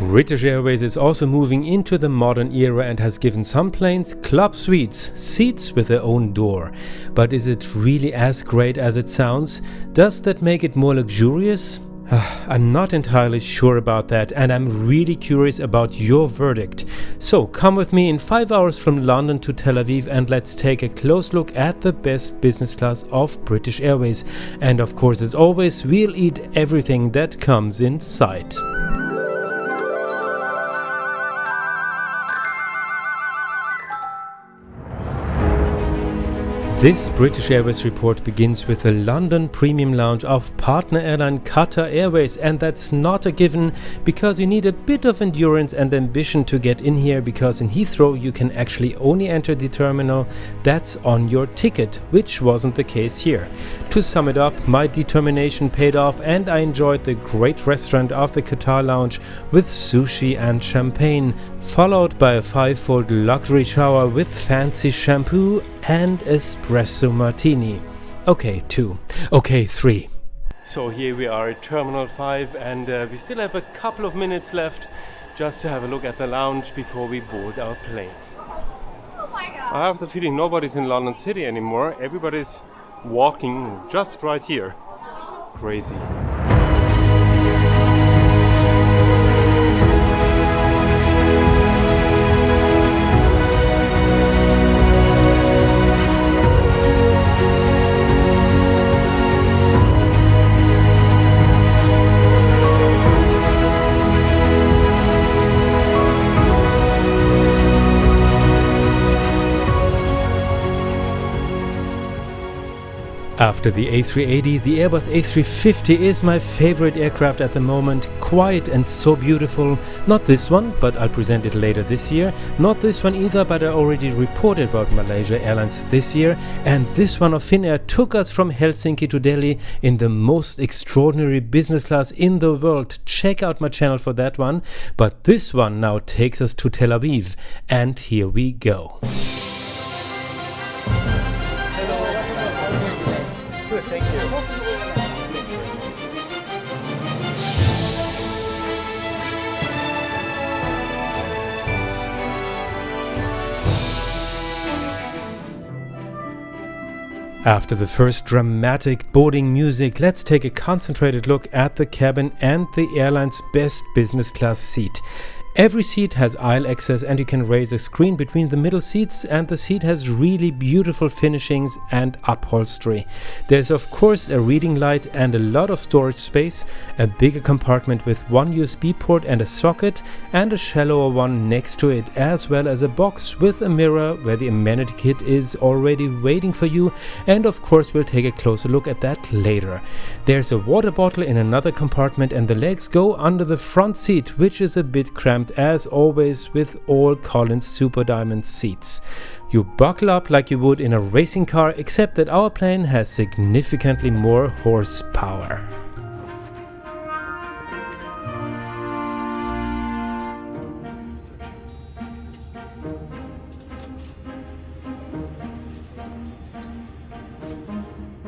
British Airways is also moving into the modern era and has given some planes club suites, seats with their own door. But is it really as great as it sounds? Does that make it more luxurious? I'm not entirely sure about that, and I'm really curious about your verdict. So come with me in 5 hours from London to Tel Aviv and let's take a close look at the best business class of British Airways. And of course, as always, we'll eat everything that comes in sight. This British Airways report begins with the London Premium Lounge of partner airline Qatar Airways, and that's not a given because you need a bit of endurance and ambition to get in here, because in Heathrow you can actually only enter the terminal that's on your ticket, which wasn't the case here. To sum it up, my determination paid off and I enjoyed the great restaurant of the Qatar Lounge with sushi and champagne, followed by a 5-fold luxury shower with fancy shampoo and espresso martini. Okay, 2. Okay, 3. So here we are at Terminal 5 and we still have a couple of minutes left just to have a look at the lounge before we board our plane. Oh my God. I have the feeling nobody's in London City anymore. Everybody's walking just right here. Crazy. After the A380, the Airbus A350 is my favorite aircraft at the moment. Quiet and so beautiful. Not this one, but I'll present it later this year. Not this one either, but I already reported about Malaysia Airlines this year. And this one of Finnair took us from Helsinki to Delhi in the most extraordinary business class in the world. Check out my channel for that one. But this one now takes us to Tel Aviv. And here we go. Good, thank you. After the first dramatic boarding music, let's take a concentrated look at the cabin and the airline's best business class seat. Every seat has aisle access and you can raise a screen between the middle seats, and the seat has really beautiful finishings and upholstery. There's of course a reading light and a lot of storage space, a bigger compartment with one USB port and a socket, and a shallower one next to it, as well as a box with a mirror where the amenity kit is already waiting for you, and of course we'll take a closer look at that later. There's a water bottle in another compartment and the legs go under the front seat, which is a bit cramped as always with all Collins Super Diamond seats. You buckle up like you would in a racing car, except that our plane has significantly more horsepower.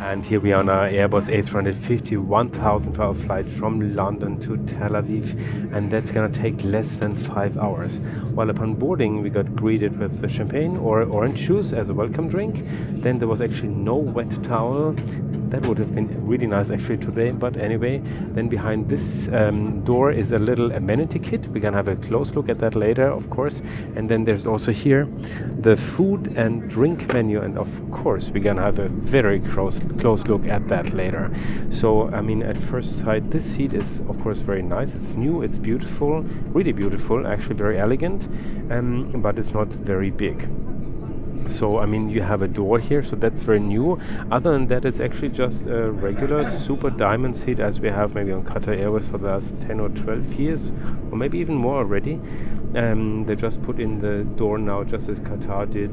And here we are on our Airbus A350-1000 for our flight from London to Tel Aviv, and that's gonna take less than 5 hours. While upon boarding we got greeted with the champagne or orange juice as a welcome drink. Then there was actually no wet towel. That would have been really nice actually today, but anyway, then behind this door is a little amenity kit. We're gonna have a close look at that later, of course. And then there's also here the food and drink menu, and of course we're gonna have a very close look at that later. So I mean, at first sight this seat is of course very nice. It's new, it's beautiful, really beautiful, actually very elegant, but it's not very big. So I mean, you have a door here, so that's very new. Other than that, it's actually just a regular super diamond seat as we have maybe on Qatar Airways for the last 10 or 12 years, or maybe even more already. They just put in the door now, just as Qatar did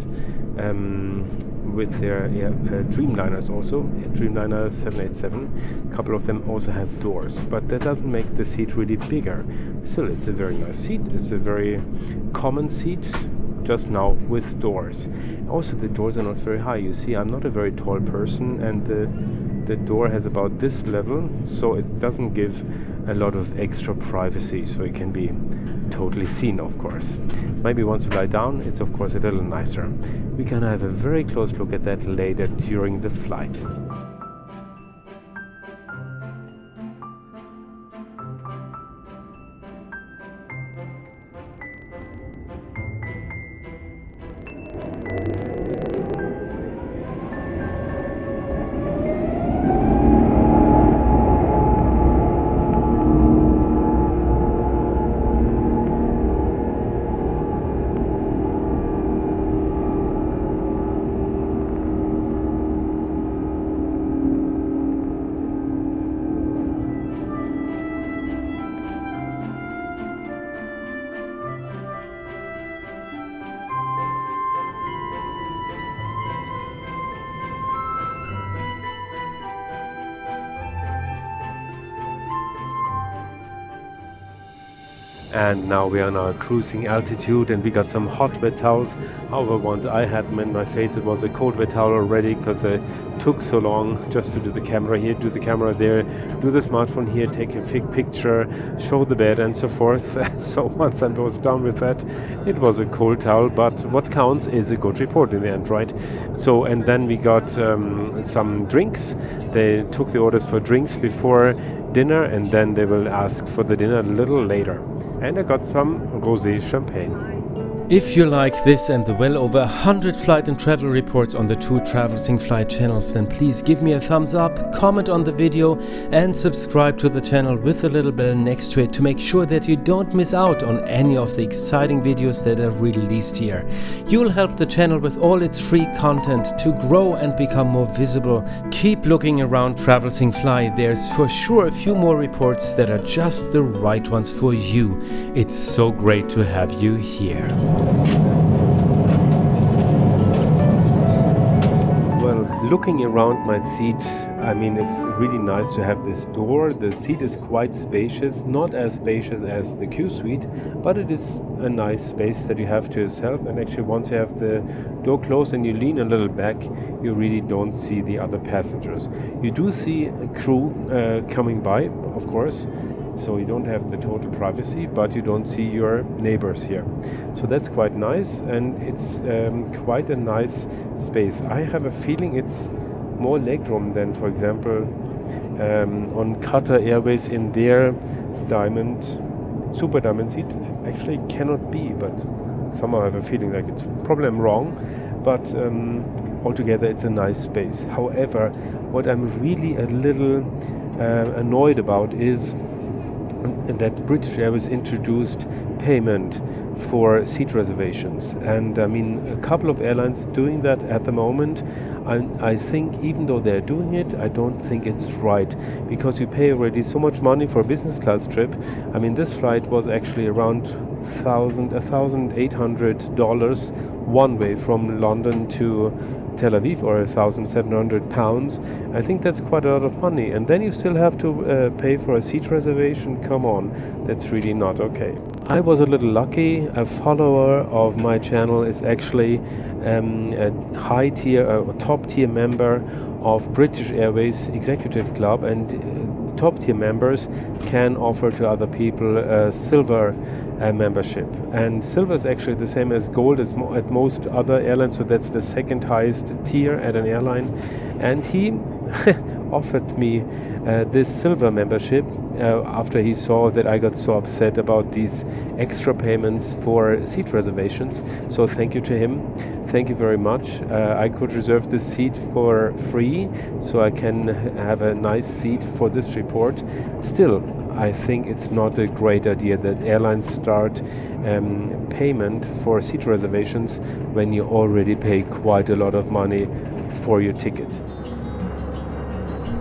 with their Dreamliners also. Dreamliner 787, a couple of them also have doors, but that doesn't make the seat really bigger. Still, it's a very nice seat. It's a very common seat, just now with doors. Also, the doors are not very high. You see, I'm not a very tall person, and the door has about this level, so it doesn't give a lot of extra privacy, so it can be totally seen, of course. Maybe once you lie down, it's of course a little nicer. We're gonna have a very close look at that later during the flight. And now we are on our cruising altitude, and we got some hot wet towels. However, once I had them in my face, it was a cold wet towel already, because it took so long just to do the camera here, do the camera there, do the smartphone here, take a picture, show the bed and so forth. So once I was done with that, it was a cold towel, but what counts is a good report in the end, right? So, and then we got some drinks. They took the orders for drinks before dinner, and then they will ask for the dinner a little later. And I got some rosé champagne. If you like this and the well over 100 flight and travel reports on the two Traversing Flight channels, then please give me a thumbs up, comment on the video and subscribe to the channel with the little bell next to it to make sure that you don't miss out on any of the exciting videos that are released here. You'll help the channel with all its free content to grow and become more visible. Keep looking around Traversing Fly. There's for sure a few more reports that are just the right ones for you. It's so great to have you here. Well, looking around my seat, I mean, it's really nice to have this door. The seat is quite spacious, not as spacious as the Q suite, but it is a nice space that you have to yourself. And actually, once you have the door closed and you lean a little back, you really don't see the other passengers. You do see a crew coming by, of course, so you don't have the total privacy, but you don't see your neighbors here. So that's quite nice, and it's quite a nice space. I have a feeling it's more legroom than, for example, on Qatar Airways in their super diamond seat. Actually cannot be, but somehow I have a feeling like it's probably I'm wrong, but altogether it's a nice space. However, what I'm really a little annoyed about is that British Airways introduced payment for seat reservations, and I mean a couple of airlines doing that at the moment. I think even though they're doing it, I don't think it's right, because you pay already so much money for a business class trip. I mean, this flight was actually around $1,800 one way from London to Tel Aviv, or £1,700. I think that's quite a lot of money, and then you still have to pay for a seat reservation. Come on, that's really not okay. I was a little lucky. A follower of my channel is actually a high tier or top tier member of British Airways Executive Club, and top tier members can offer to other people a silver membership, and silver is actually the same as gold as at most other airlines, so that's the second highest tier at an airline. And he offered me this silver membership after he saw that I got so upset about these extra payments for seat reservations. So thank you to him. Thank you very much. I could reserve this seat for free, so I can have a nice seat for this report. Still, I think it's not a great idea that airlines start payment for seat reservations when you already pay quite a lot of money for your ticket.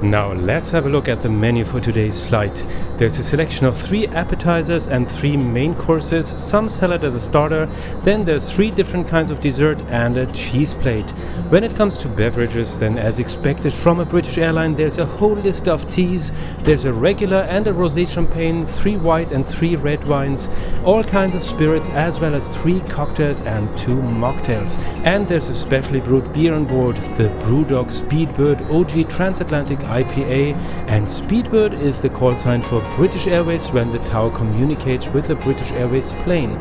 Now let's have a look at the menu for today's flight. There's a selection of 3 appetizers and 3 main courses, some salad as a starter, then there's 3 different kinds of dessert and a cheese plate. When it comes to beverages, then as expected from a British airline, there's a whole list of teas. There's a regular and a rosé champagne, 3 white and 3 red wines, all kinds of spirits, as well as 3 cocktails and 2 mocktails. And there's a specially brewed beer on board, the Brewdog Speedbird OG Transatlantic IPA, and Speedbird is the call sign for British Airways when the tower communicates with a British Airways plane.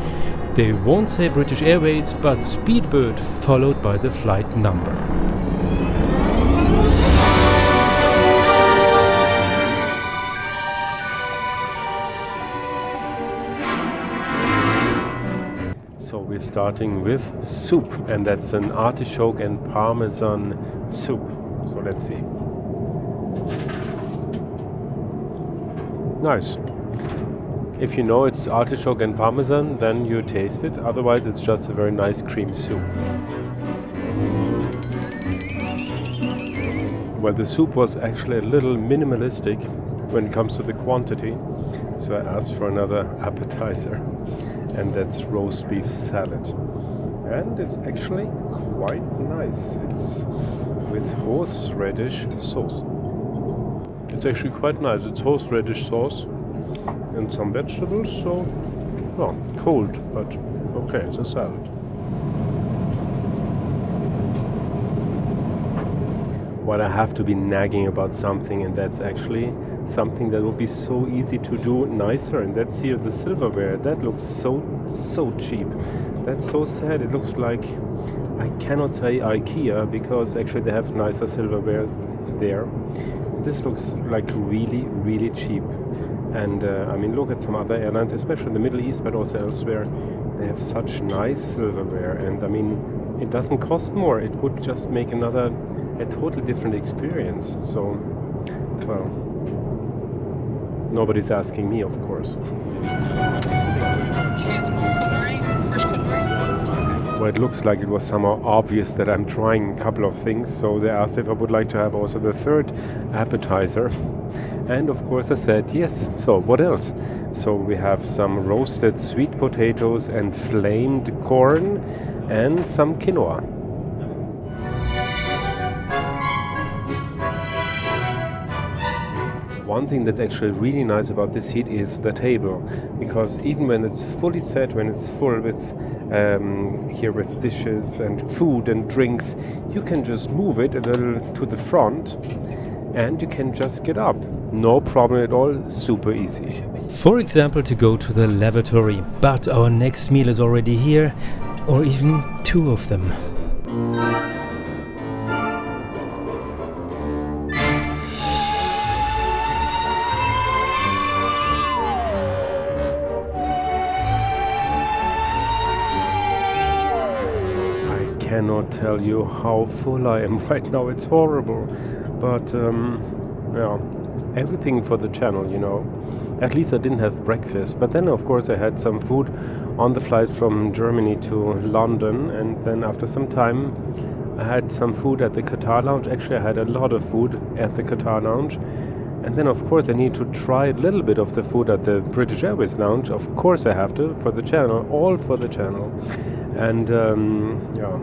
They won't say British Airways, but Speedbird followed by the flight number. So we're starting with soup, and that's an artichoke and parmesan soup. So let's see. Nice. If you know it's artichoke and parmesan, then you taste it. Otherwise, it's just a very nice cream soup. Well, the soup was actually a little minimalistic when it comes to the quantity. So I asked for another appetizer, and that's roast beef salad. And it's actually quite nice. It's with horseradish sauce. It's actually quite nice. It's horseradish sauce and some vegetables, so well, cold, but okay, it's a salad. Well, I have to be nagging about something, and that's actually something that would be so easy to do nicer, and that's here the silverware. That looks so cheap. That's so sad. It looks like, I cannot say IKEA, because actually they have nicer silverware there. This looks like really cheap. And I mean, look at some other airlines, especially in the Middle East, but also elsewhere. They have such nice silverware, and I mean, it doesn't cost more. It would just make a totally different experience. So, well, nobody's asking me, of course. Well, it looks like it was somehow obvious that I'm trying a couple of things, so they asked if I would like to have also the third appetizer. And of course I said yes. So what else? So we have some roasted sweet potatoes and flamed corn and some quinoa. One thing that's actually really nice about this seat is the table, because even when it's fully set, when it's full with here with dishes and food and drinks, you can just move it a little to the front and you can just get up. No problem at all, super easy. For example, to go to the lavatory, but our next meal is already here, or even two of them. I cannot tell you how full I am right now. It's horrible, but yeah, everything for the channel, you know. At least I didn't have breakfast, but then of course I had some food on the flight from Germany to London, and then after some time I had some food at the Qatar lounge. Actually, I had a lot of food at the Qatar lounge, and then of course I need to try a little bit of the food at the British Airways lounge. Of course I have to, for the channel, all for the channel. And yeah,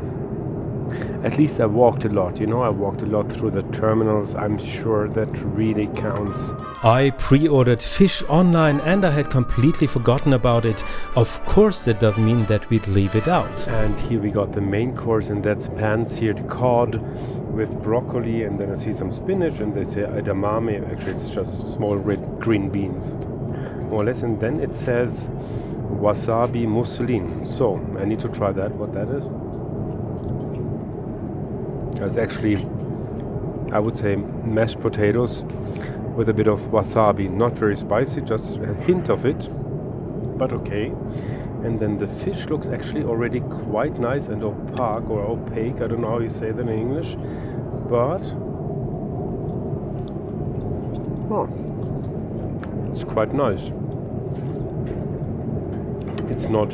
at least I walked a lot, you know, I walked a lot through the terminals. I'm sure that really counts. I pre-ordered fish online and I had completely forgotten about it. Of course, that doesn't mean that we'd leave it out. And here we got the main course, and that's pan-seared cod with broccoli, and then I see some spinach, and they say edamame. Actually, it's just small red green beans, more or less. And then it says wasabi mousseline. So I need to try that, what that is. It's actually, I would say, mashed potatoes with a bit of wasabi. Not very spicy, just a hint of it, but okay. And then the fish looks actually already quite nice and opaque, or opaque, I don't know how you say that in English, but oh, it's quite nice. It's not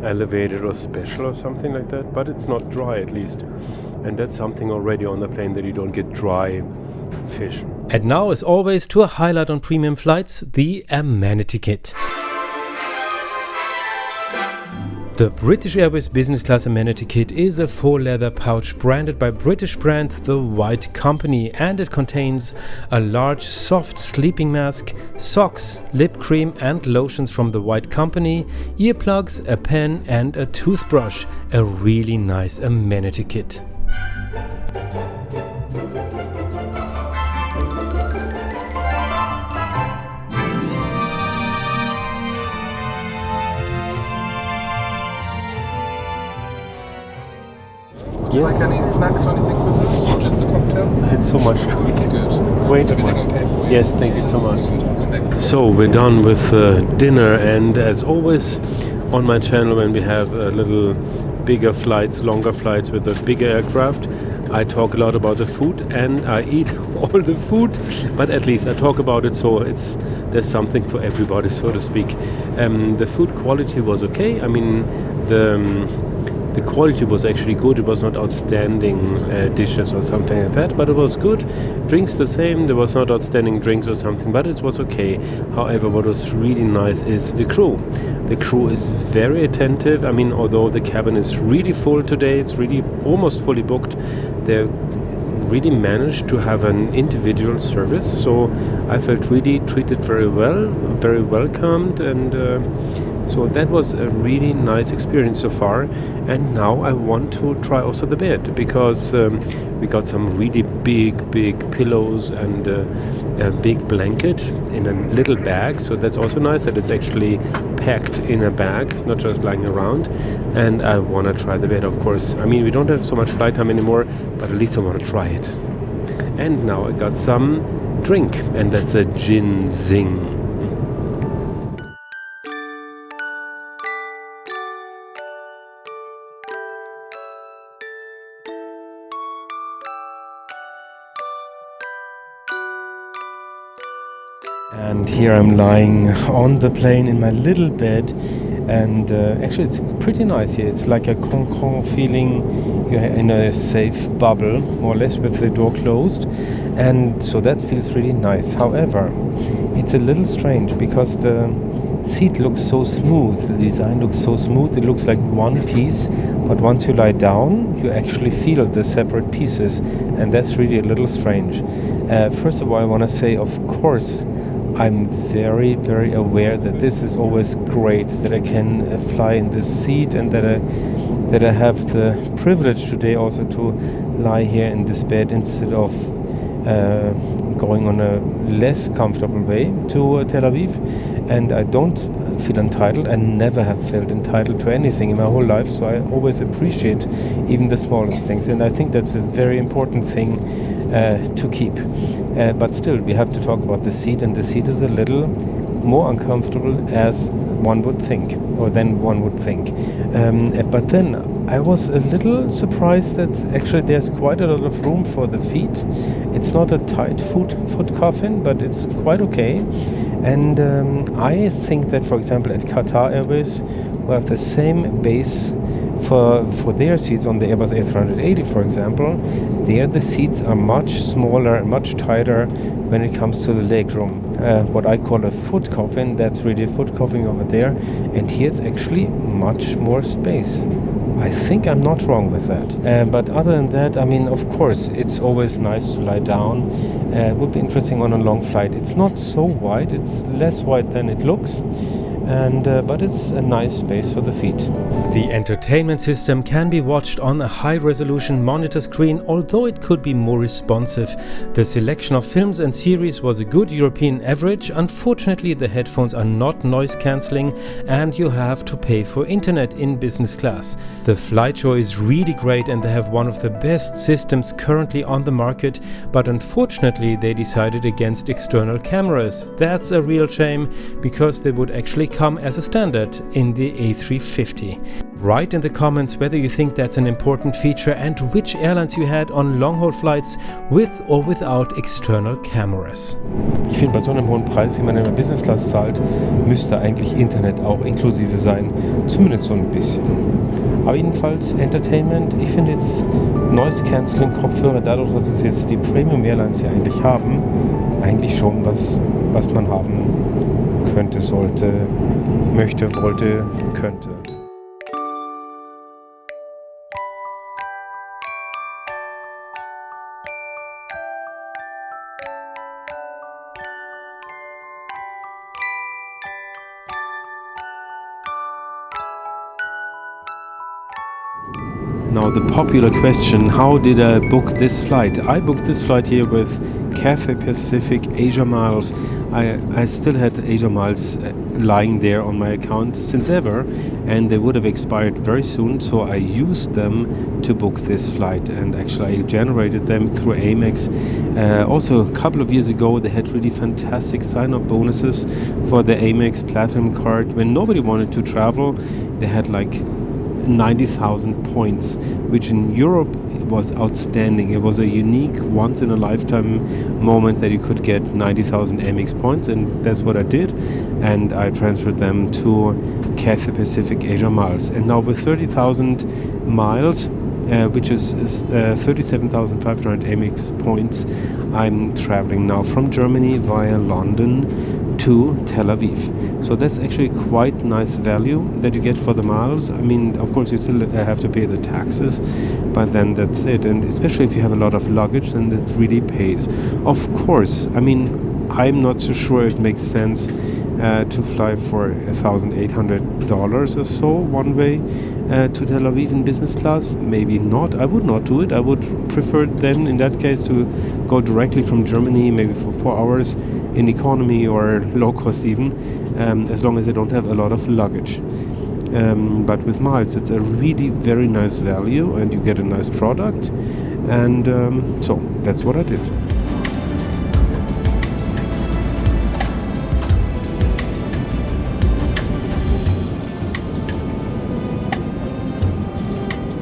elevated or special or something like that, but it's not dry at least. And that's something already on the plane, that you don't get dry fish. And now, as always, to a highlight on premium flights, the Amenity Kit. The British Airways Business Class Amenity Kit is a faux leather pouch branded by British brand The White Company, and it contains a large soft sleeping mask, socks, lip cream and lotions from The White Company, earplugs, a pen and a toothbrush. A really nice amenity kit. you Yes. like any snacks or anything with that? Or just the cocktail? It's so much to eat. Good. Way Is too everything much. okay for you? Yes, thank you so much. Good. I'll go back. So we're done with dinner, and as always on my channel, when we have little bigger flights, longer flights with a bigger aircraft, I talk a lot about the food, and I eat all the food, but at least I talk about it, so there's something for everybody, so to speak. The food quality was okay. I mean, the quality was actually good. It was not outstanding dishes or something like that, but it was good. Drinks the same. There was not outstanding drinks or something, but it was okay. However, what was really nice is the crew. The crew is very attentive. I mean, although the cabin is really full today, it's really almost fully booked, they really managed to have an individual service. So I felt really treated very well, very welcomed, and so that was a really nice experience so far. And now I want to try also the bed, because we got some really big pillows and a big blanket in a little bag. So that's also nice that it's actually packed in a bag, not just lying around. And I want to try the bed, of course. I mean, we don't have so much flight time anymore, but at least I want to try it. And now I got some drink, and that's a ginseng. And here I'm lying on the plane in my little bed, and actually it's pretty nice here. It's like a concon feeling. You're in a safe bubble, more or less, with the door closed, and so that feels really nice. However, it's a little strange because the seat looks so smooth, the design looks so smooth, it looks like one piece, but once you lie down you actually feel the separate pieces, and that's really a little strange. First of all, I want to say, of course, I'm very aware that this is always great that I can fly in this seat, and that I have the privilege today also to lie here in this bed instead of going on a less comfortable way to Tel Aviv. And I don't feel entitled. I never have felt entitled to anything in my whole life, so I always appreciate even the smallest things, and I think that's a very important thing to keep. But still, we have to talk about the seat, and the seat is a little more uncomfortable as one would think, or than one would think. But then I was a little surprised that actually there's quite a lot of room for the feet. It's not a tight foot coffin, but it's quite okay. And I think that, for example, at Qatar Airways, who have the same base for their seats on the Airbus A380, for example, there the seats are much smaller, much tighter when it comes to the legroom. What I call a foot coffin, that's really a foot coffin over there, and here it's actually much more space. I think I'm not wrong with that. But other than that, I mean, of course, it's always nice to lie down. It would be interesting on a long flight. It's not so wide, it's less wide than it looks. But it's a nice space for the feet. The entertainment system can be watched on a high-resolution monitor screen, although it could be more responsive. The selection of films and series was a good European average. Unfortunately, the headphones are not noise-cancelling, and you have to pay for internet in business class. The flight show is really great, and they have one of the best systems currently on the market, but unfortunately they decided against external cameras. That's a real shame, because they would actually come as a standard in the A350. Write in the comments whether you think that's an important feature and which airlines you had on long-haul flights with or without external cameras. Ich finde, bei so einem hohen Preis, wie man in der Business Class zahlt, müsste eigentlich Internet auch inklusive sein. Zumindest so ein bisschen. Aber jedenfalls Entertainment. Ich finde jetzt Noise Cancelling Kopfhörer, dadurch, dass es jetzt die Premium Airlines hier eigentlich haben, eigentlich schon was man haben könnte, sollte, möchte, wollte, könnte. Now the popular question, how did I book this flight? I booked this flight here with Cathay Pacific AsiaMiles. I still had AsiaMiles lying there on my account since ever, and they would have expired very soon, so I used them to book this flight, and actually I generated them through Amex. Also a couple of years ago they had really fantastic sign-up bonuses for the Amex Platinum card. When nobody wanted to travel, they had like 90,000 points, which in Europe was outstanding. It was a unique once-in-a-lifetime moment that you could get 90,000 Amex points, and that's what I did, and I transferred them to Cathay Pacific AsiaMiles. And now with 30,000 miles, which is 37,500 Amex points, I'm traveling now from Germany via London to Tel Aviv. So that's actually quite nice value that you get for the miles. I mean, of course you still have to pay the taxes, but then that's it. And especially if you have a lot of luggage, then it really pays. Of course, I mean, I'm not so sure it makes sense to fly for $1,800 or so one way to Tel Aviv in business class. Maybe not. I would not do it. I would prefer then in that case to go directly from Germany, maybe for 4 hours in economy or low cost even, as long as I don't have a lot of luggage. But with miles it's a really very nice value and you get a nice product, and so that's what I did.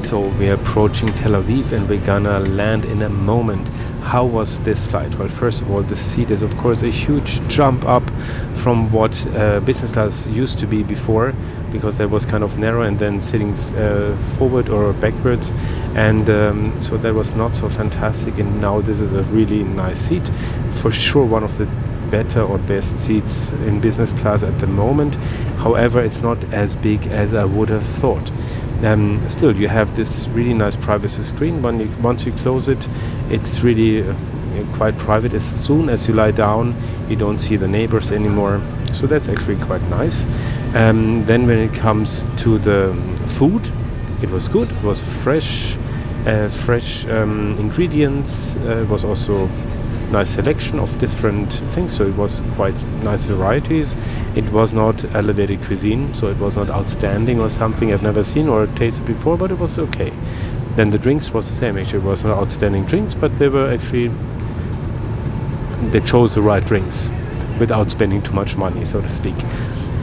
So we're approaching Tel Aviv and we're gonna land in a moment. How was this flight? Well, first of all, the seat is of course a huge jump up from what business class used to be before, because that was kind of narrow and then sitting forward or backwards, and so that was not so fantastic, and now this is a really nice seat. For sure one of the better or best seats in business class at the moment. However, it's not as big as I would have thought. Still, you have this really nice privacy screen. Once you close it, it's really quite private. As soon as you lie down, you don't see the neighbors anymore. So that's actually quite nice. Then when it comes to the food, it was good. It was fresh ingredients. It was also nice selection of different things, so it was quite nice varieties. It was not elevated cuisine, so it was not outstanding or something I've never seen or tasted before, but it was okay. Then the drinks was the same. Actually, it was not outstanding drinks, but they chose the right drinks without spending too much money, so to speak.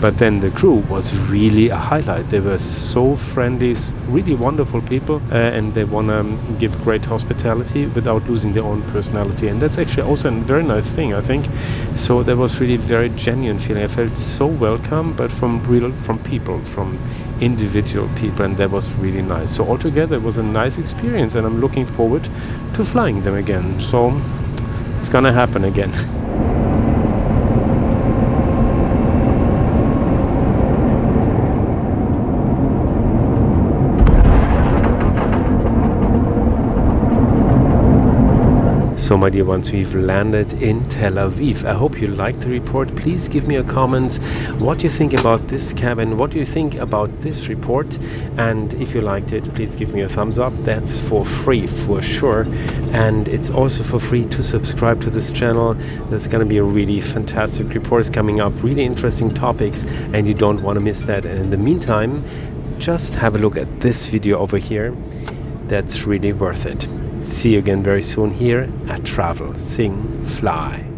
But then the crew was really a highlight. They were so friendly, really wonderful people, and they want to give great hospitality without losing their own personality. And that's actually also a very nice thing, I think. So there was really very genuine feeling. I felt so welcome, but from people, from individual people, and that was really nice. So altogether, it was a nice experience, and I'm looking forward to flying them again. So it's gonna happen again. So my dear ones, we've landed in Tel Aviv. I hope you liked the report. Please give me your comments. What do you think about this cabin? What do you think about this report? And if you liked it, please give me a thumbs up. That's for free, for sure. And it's also for free to subscribe to this channel. There's going to be a really fantastic reports coming up, really interesting topics, and you don't want to miss that. And in the meantime, just have a look at this video over here. That's really worth it. See you again very soon here at Travel, Sing, Fly.